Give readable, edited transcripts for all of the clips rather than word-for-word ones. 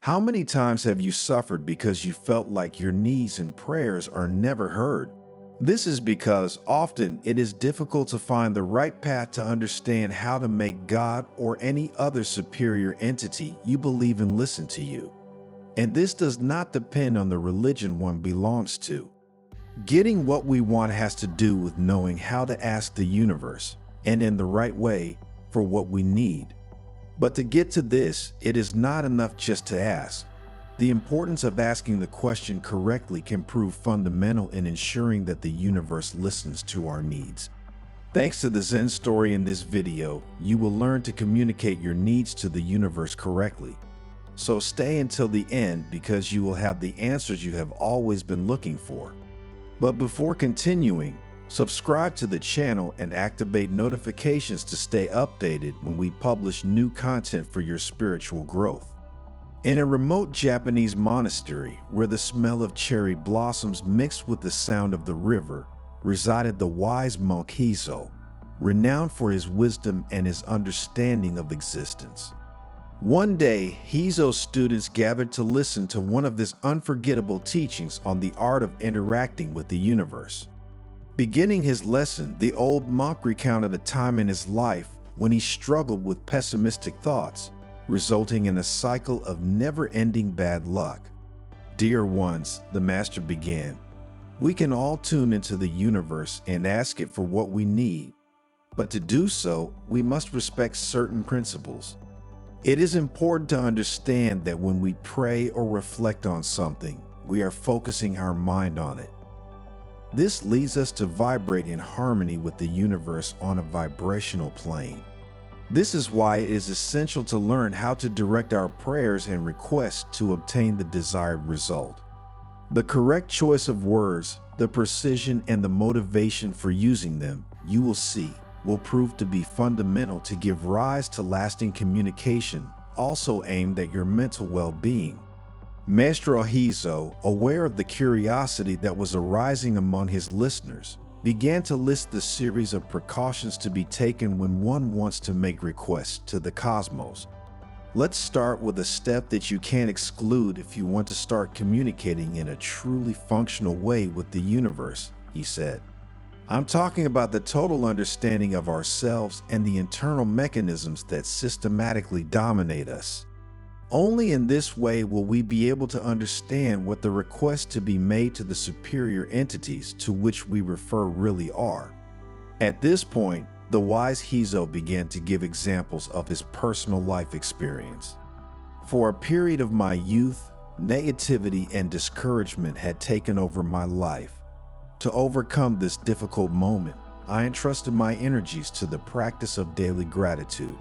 How many times have you suffered because you felt like your needs and prayers are never heard? This is because often it is difficult to find the right path to understand how to make God or any other superior entity you believe in listen to you. And this does not depend on the religion one belongs to. Getting what we want has to do with knowing how to ask the universe, and in the right way, for what we need. But to get to this, it is not enough just to ask. The importance of asking the question correctly can prove fundamental in ensuring that the universe listens to our needs. Thanks to the Zen story in this video, you will learn to communicate your needs to the universe correctly. So stay until the end because you will have the answers you have always been looking for. But before continuing, subscribe to the channel and activate notifications to stay updated when we publish new content for your spiritual growth. In a remote Japanese monastery where the smell of cherry blossoms mixed with the sound of the river, resided the wise monk Heizo, renowned for his wisdom and his understanding of existence. One day, Heizo's students gathered to listen to one of his unforgettable teachings on the art of interacting with the universe. Beginning his lesson, the old monk recounted a time in his life when he struggled with pessimistic thoughts, resulting in a cycle of never-ending bad luck. Dear ones, the master began, we can all tune into the universe and ask it for what we need. But to do so, we must respect certain principles. It is important to understand that when we pray or reflect on something, we are focusing our mind on it. This leads us to vibrate in harmony with the universe on a vibrational plane. This is why it is essential to learn how to direct our prayers and requests to obtain the desired result. The correct choice of words, the precision, and the motivation for using them, you will see, will prove to be fundamental to give rise to lasting communication, also aimed at your mental well-being. Maestro Heizo, aware of the curiosity that was arising among his listeners, began to list the series of precautions to be taken when one wants to make requests to the cosmos. Let's start with a step that you can't exclude if you want to start communicating in a truly functional way with the universe, he said. I'm talking about the total understanding of ourselves and the internal mechanisms that systematically dominate us. Only in this way will we be able to understand what the requests to be made to the superior entities to which we refer really are. At this point, the wise Heizo began to give examples of his personal life experience. For a period of my youth, negativity and discouragement had taken over my life. To overcome this difficult moment, I entrusted my energies to the practice of daily gratitude.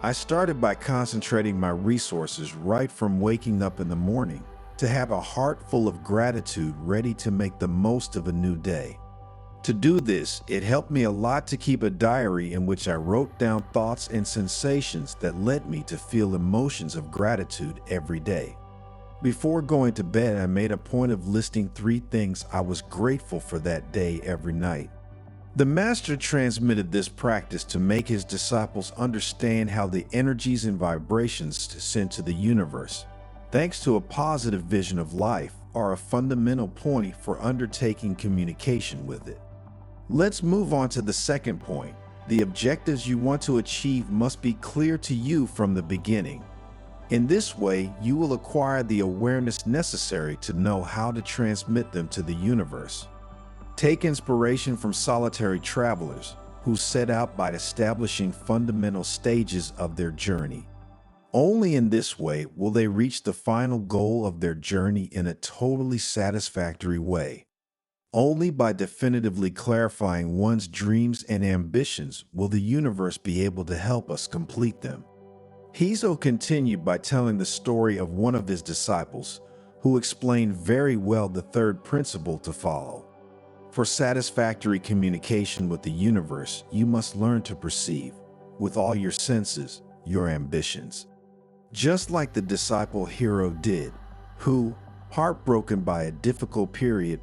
I started by concentrating my resources right from waking up in the morning to have a heart full of gratitude ready to make the most of a new day. To do this, it helped me a lot to keep a diary in which I wrote down thoughts and sensations that led me to feel emotions of gratitude every day. Before going to bed, I made a point of listing 3 things I was grateful for that day every night. The master transmitted this practice to make his disciples understand how the energies and vibrations sent to the universe, thanks to a positive vision of life, are a fundamental point for undertaking communication with it. Let's move on to the second point. The objectives you want to achieve must be clear to you from the beginning. In this way, you will acquire the awareness necessary to know how to transmit them to the universe. Take inspiration from solitary travelers who set out by establishing fundamental stages of their journey. Only in this way will they reach the final goal of their journey in a totally satisfactory way. Only by definitively clarifying one's dreams and ambitions will the universe be able to help us complete them. Heizo continued by telling the story of one of his disciples, who explained very well the third principle to follow. For satisfactory communication with the universe, you must learn to perceive, with all your senses, your ambitions. Just like the disciple hero did, who, heartbroken by a difficult period,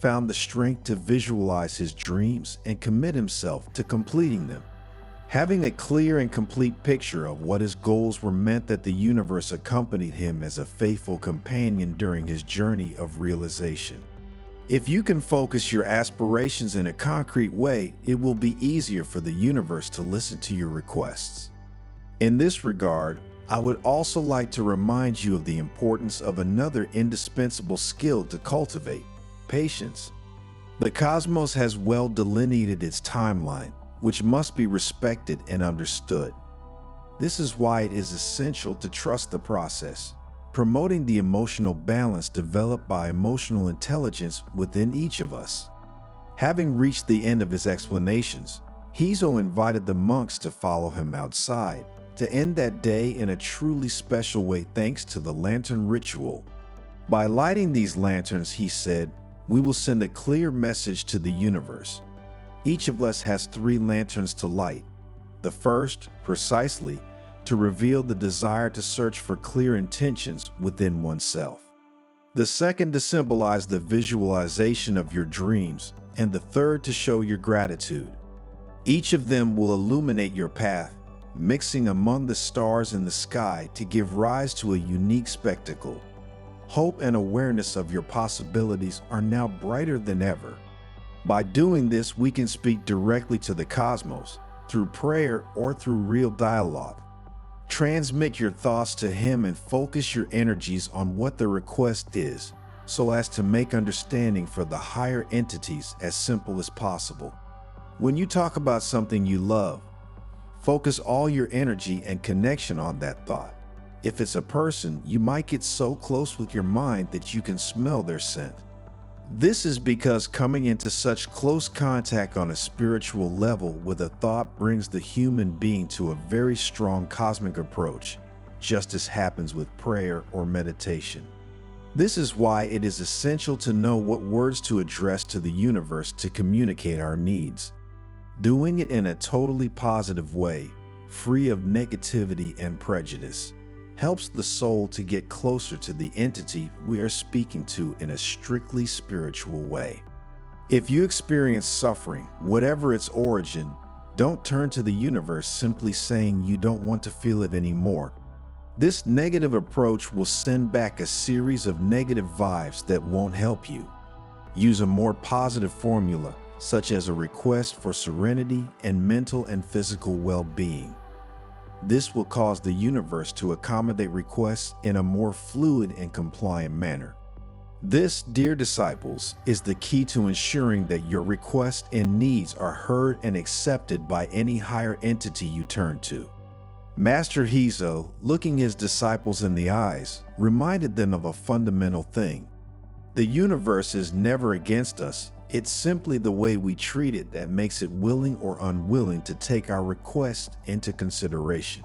found the strength to visualize his dreams and commit himself to completing them. Having a clear and complete picture of what his goals were meant that the universe accompanied him as a faithful companion during his journey of realization. If you can focus your aspirations in a concrete way, it will be easier for the universe to listen to your requests. In this regard, I would also like to remind you of the importance of another indispensable skill to cultivate: patience. The cosmos has well delineated its timeline, which must be respected and understood. This is why it is essential to trust the process, promoting the emotional balance developed by emotional intelligence within each of us. Having reached the end of his explanations, Heizo invited the monks to follow him outside, to end that day in a truly special way thanks to the lantern ritual. By lighting these lanterns, he said, we will send a clear message to the universe. Each of us has 3 lanterns to light. The first, precisely, to reveal the desire to search for clear intentions within oneself. The second to symbolize the visualization of your dreams, and the third to show your gratitude. Each of them will illuminate your path, mixing among the stars in the sky to give rise to a unique spectacle. Hope and awareness of your possibilities are now brighter than ever. By doing this, we can speak directly to the cosmos, through prayer or through real dialogue. Transmit your thoughts to him and focus your energies on what the request is, so as to make understanding for the higher entities as simple as possible. When you talk about something you love, focus all your energy and connection on that thought. If it's a person, you might get so close with your mind that you can smell their scent. This is because coming into such close contact on a spiritual level with a thought brings the human being to a very strong cosmic approach, just as happens with prayer or meditation. This is why it is essential to know what words to address to the universe to communicate our needs. Doing it in a totally positive way, free of negativity and prejudice, helps the soul to get closer to the entity we are speaking to in a strictly spiritual way. If you experience suffering, whatever its origin, don't turn to the universe simply saying you don't want to feel it anymore. This negative approach will send back a series of negative vibes that won't help you. Use a more positive formula, such as a request for serenity and mental and physical well-being. This will cause the universe to accommodate requests in a more fluid and compliant manner. This, dear disciples, is the key to ensuring that your requests and needs are heard and accepted by any higher entity you turn to. Master Heizo, looking his disciples in the eyes, reminded them of a fundamental thing. The universe is never against us. It's simply the way we treat it that makes it willing or unwilling to take our request into consideration.